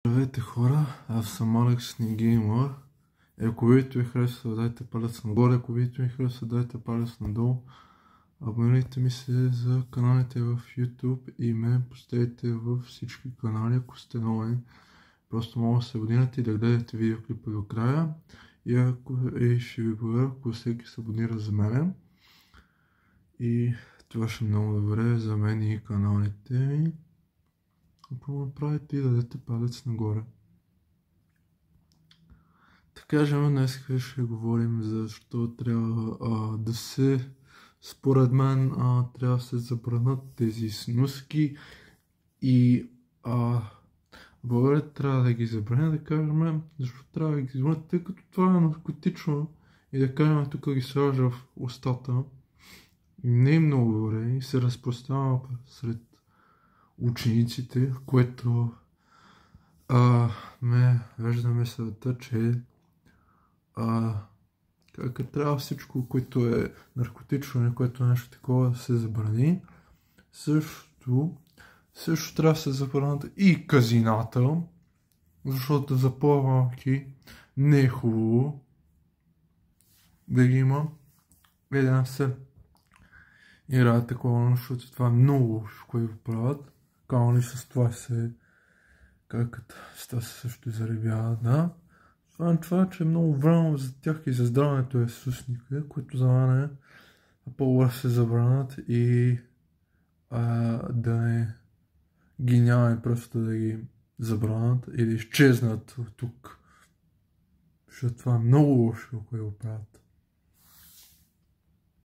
Здравейте хора, аз съм Алекс Нигеймър. Ако видеото ви харесва, дайте палец нагоре, ако видеото ви харесва, дайте палец надолу. Абонирайте ми се за каналите в YouTube и ме поставете във всички канали, ако сте нови. Просто мога да се абонирате и да гледате видеоклипа до края. И ще ви благодаря, ако всеки се абонира за мен. И това ще е много добре за мен и каналите ми. Ако го направите и дадете палец нагоре. Така же, днес ще говорим защо трябва да се, според мен, трябва да се забранят тези снуски и България трябва да ги забрани, да кажем, защо трябва да ги забрани, тъй като това е наркотично и да кажем, тук ги сложа в устата и не е много добре и се разпространява сред учениците, което ме веждаме света, че как трябва всичко, което е наркотично или което е нещо такова да се забрани. Също трябва да се забранят и казината, защото за по-малки не е хубаво да ги има. Да се играе такова, защото това е много лошо, което правят. Камо ли с това се също заребяват, да. Това, че е много време за тях и за здравето е сусника, което за мен е по-добре се забранят и да не ги няма и просто да ги забранят и да изчезнат от тук. Защото това е много лошо, което го правят.